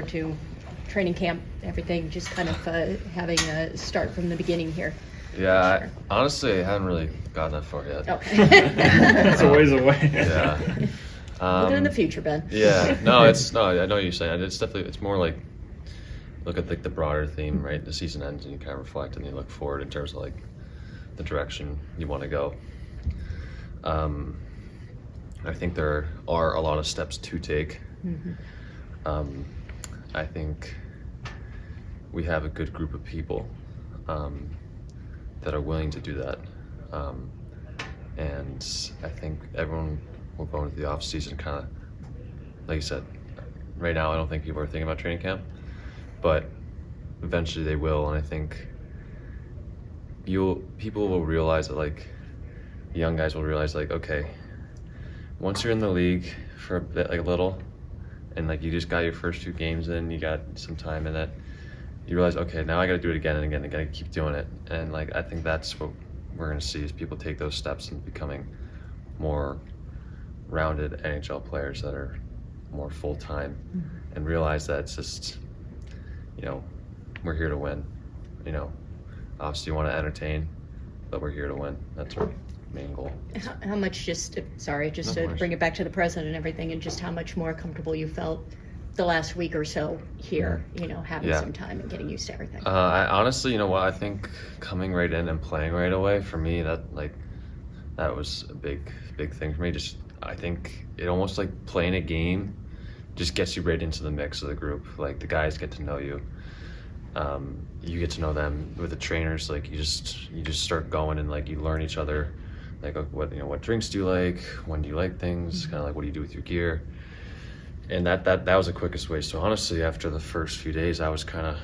forward to training camp, everything, just kind of having a start from the beginning here? Yeah, honestly, I haven't really gotten that far yet. Okay. It's a ways away. Yeah. Look in the future, Ben. Yeah, no, I know what you're saying. It's more like, look at like the broader theme, right? The season ends and you kind of reflect and you look forward in terms of like the direction you want to go. I think there are a lot of steps to take. Mm-hmm. I think we have a good group of people that are willing to do that. And I think everyone will go into the off season kind of, like you said, right now I don't think people are thinking about training camp, but eventually they will. And I think people will realize that, like, young guys will realize, like, okay, once you're in the league for a bit, like a little, and like you just got your first 2 games in, you got some time in it, you realize, okay, now I got to do it again and again. I got to keep doing it. And like I think that's what we're going to see, is people take those steps and becoming more rounded NHL players that are more full-time, and realize that it's just, we're here to win. Obviously you want to entertain, but we're here to win. That's our main goal. How much, to bring it back to the present and everything, and just how much more comfortable you felt the last week or so here, having some time and getting used to everything? I honestly, I think coming right in and playing right away, for me, that was a big thing for me. I think it almost like playing a game just gets you right into the mix of the group. Like, the guys get to know you. You get to know them. With the trainers, like, you just start going, and like you learn each other. Like, what drinks do you like? When do you like things? Kind of like, what do you do with your gear? And that was the quickest way. So honestly, after the first few days, I was kind of,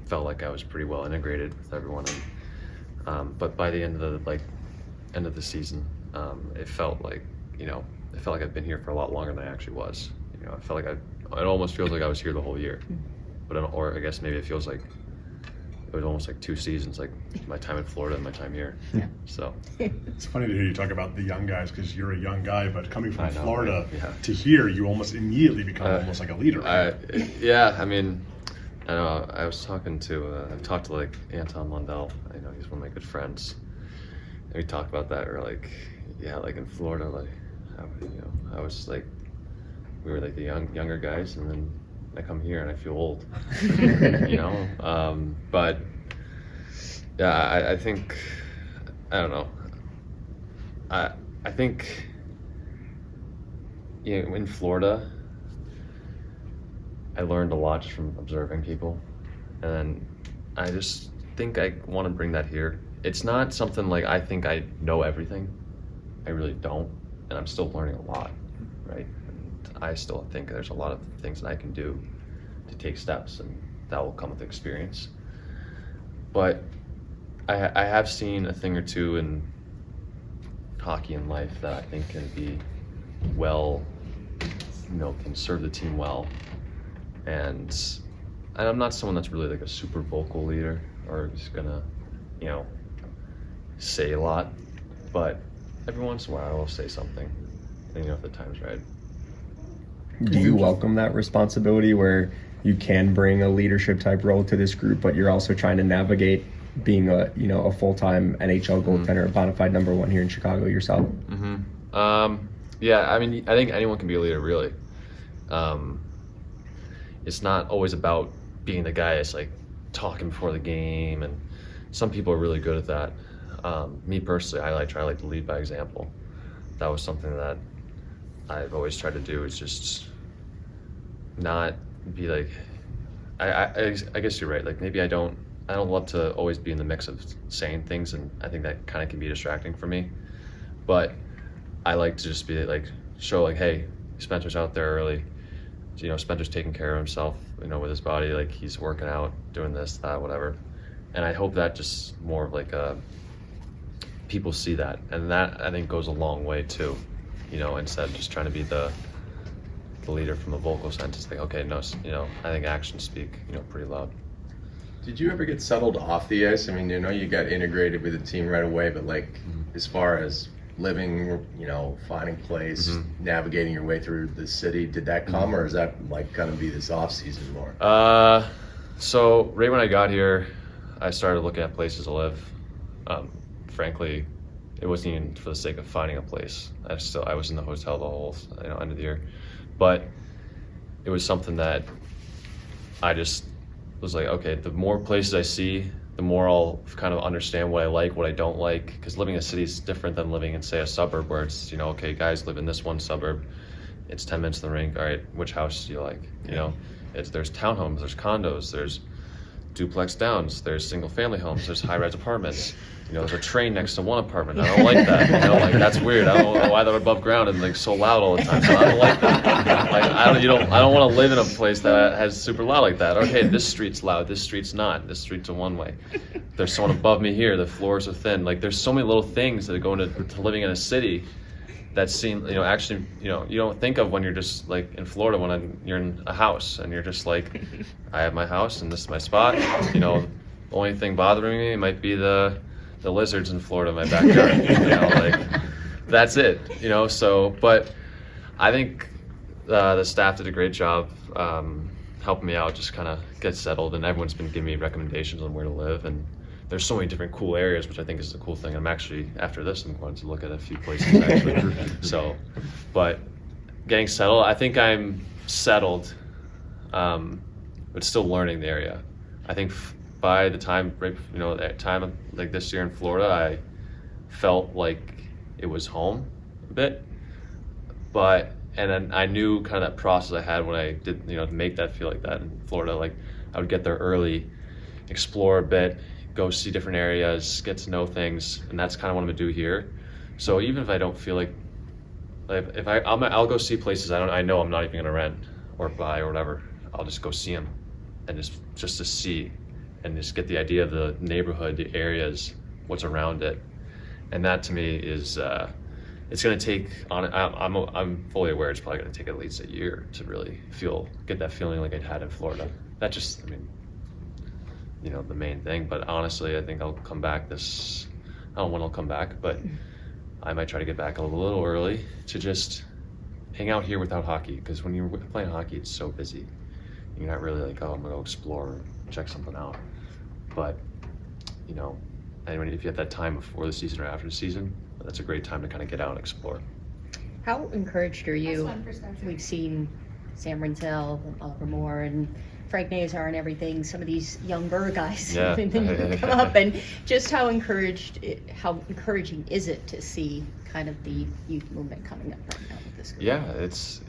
felt like I was pretty well integrated with everyone. And but by the end of the season, it felt like I've been here for a lot longer than I actually was. I felt like it almost feels like I was here the whole year. Or I guess maybe it feels like it was almost like 2 seasons, like my time in Florida and my time here. Yeah. So it's funny to hear you talk about the young guys, because you're a young guy, but coming from Florida to here, you almost immediately become almost like a leader. Right? Yeah, I mean, I know. I've talked to like Anton Lundell. I know he's one of my good friends, and we talked about that. Or like, like in Florida, like I was like, we were like the younger guys, and then I come here and I feel old, but yeah, I think, I don't know. I think, in Florida, I learned a lot just from observing people, and then I just think I want to bring that here. It's not something like I think I know everything. I really don't, and I'm still learning a lot, right? I still think there's a lot of things that I can do to take steps, and that will come with experience. But I have seen a thing or two in hockey and life that I think can be can serve the team well. And I'm not someone that's really like a super vocal leader or just gonna, say a lot. But every once in a while I'll say something, if the time's right. Do you welcome that responsibility where you can bring a leadership type role to this group, but you're also trying to navigate being a full-time NHL goaltender, a bona fide number 1 here in Chicago yourself? Yeah, I mean, I think anyone can be a leader, really. It's not always about being the guy that's like talking before the game, and some people are really good at that. Me personally, I try to lead by example. That was something that I've always tried to do, is just not be like, I guess you're right. Like, maybe I don't love to always be in the mix of saying things, and I think that kind of can be distracting for me. But I like to just be like, show like, hey, Spencer's out there early. Spencer's taking care of himself, with his body. Like, he's working out, doing this, that, whatever. And I hope that just more of like people see that, and that I think goes a long way too. Instead of just trying to be the leader from a vocal sense, it's like, okay, no, I think actions speak, pretty loud. Did you ever get settled off the ice? I mean, you got integrated with the team right away, but like, as far as living, finding place, navigating your way through the city, did that come, or is that like going to be this off season more? So right when I got here, I started looking at places to live. Frankly, it wasn't even for the sake of finding a place. I was in the hotel the whole end of the year, but it was something that I just was like, okay, the more places I see, the more I'll kind of understand what I like, what I don't like. Because living in a city is different than living in, say, a suburb where it's, okay, guys live in this one suburb. It's 10 minutes to the rink. All right, which house do you like? There's townhomes, there's condos, there's duplex downs, there's single family homes, there's high-rise apartments. There's a train next to one apartment. I don't like that. That's weird. I don't know why they're above ground and so loud all the time. So I don't like that. I don't want to live in a place that has super loud like that. Okay, this street's loud. This street's not. This street's a one-way. There's someone above me here. The floors are thin. There's so many little things that go into living in a city that seem, actually, you don't think of when you're just like in Florida when you're in a house and you're just like, I have my house and this is my spot. The only thing bothering me might be the lizards in Florida in my backyard. That's it. So, but I think the staff did a great job helping me out, just kind of get settled, and everyone's been giving me recommendations on where to live, and there's so many different cool areas, which I think is the cool thing. I'm actually, after this, I'm going to look at a few places actually. So, but getting settled, I think I'm settled, but still learning the area. I think by the time, that time like this year in Florida, I felt like it was home a bit. And then I knew kind of that process I had when I did, to make that feel like that in Florida. Like I would get there early, explore a bit, go see different areas, get to know things, and that's kind of what I'm gonna do here. So even if I don't feel like if I'll go see places I know I'm not even gonna rent or buy or whatever. I'll just go see them, and just to see. And just get the idea of the neighborhood, the areas, what's around it, and that to me is it's going to take. I'm fully aware it's probably going to take at least a year to really get that feeling like I'd had in Florida. That just, the main thing. But honestly, I think I'll come back I don't know when I'll come back, but I might try to get back a little early to just hang out here without hockey. Because when you're playing hockey, it's so busy. You're not really like, oh, I'm gonna go explore, check something out. But, if you have that time before the season or after the season, that's a great time to kind of get out and explore. How encouraged are you? We've seen Sam Rinzel, Oliver Moore, and Frank Nazar and everything, some of these younger guys come up, and just how encouraging is it to see kind of the youth movement coming up right now with this group? Yeah, it's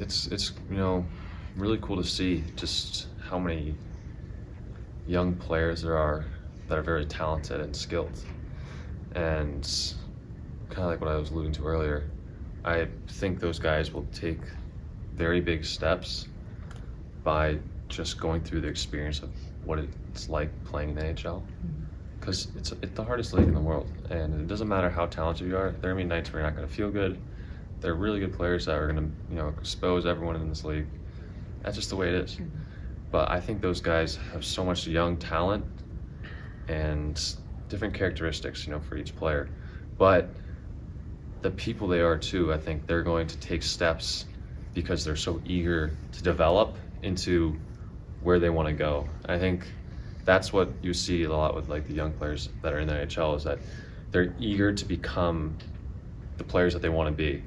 really cool to see just how many young players there are that are very talented and skilled. And kind of like what I was alluding to earlier, I think those guys will take very big steps by just going through the experience of what it's like playing in the NHL. Because it's the hardest league in the world, and it doesn't matter how talented you are. There are going to be nights where you're not going to feel good. They're really good players that are going to expose everyone in this league. That's just the way it is. But I think those guys have so much young talent and different characteristics, for each player. But the people they are too, I think they're going to take steps because they're so eager to develop into where they want to go. I think that's what you see a lot with like the young players that are in the NHL, is that they're eager to become the players that they want to be.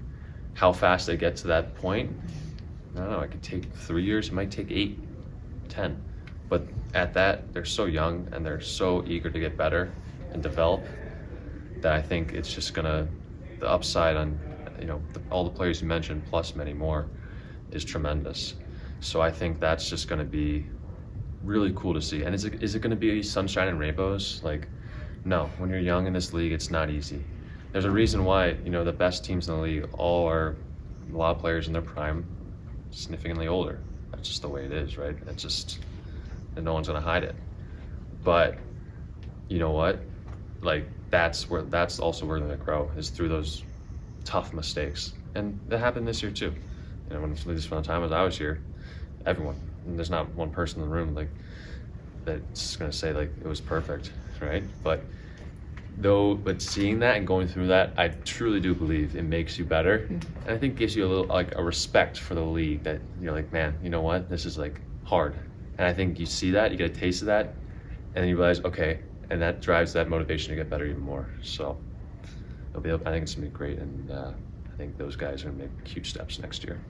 How fast they get to that point, I don't know, it could take 3 years, it might take 8, 10. But at that, they're so young and they're so eager to get better and develop that I think it's just the upside on, all the players you mentioned, plus many more, is tremendous. So I think that's just gonna be really cool to see. And is it gonna be sunshine and rainbows? Like, no, when you're young in this league, it's not easy. There's a reason why, the best teams in the league all are a lot of players in their prime, significantly older. That's just the way it is, right? It's just, and no one's gonna hide it. But you know what? Like, that's also where they're gonna grow, is through those tough mistakes. And that happened this year too. When the time as I was here, everyone, and there's not one person in the room like that's gonna say like it was perfect, right? But though, but seeing that and going through that, I truly do believe it makes you better, and I think gives you a little like a respect for the league that you're like, man, you know what, this is like hard, and I think you see that, you get a taste of that, and then you realize, okay, and that drives that motivation to get better even more. So I think it's gonna be great, and I think those guys are gonna make huge steps next year.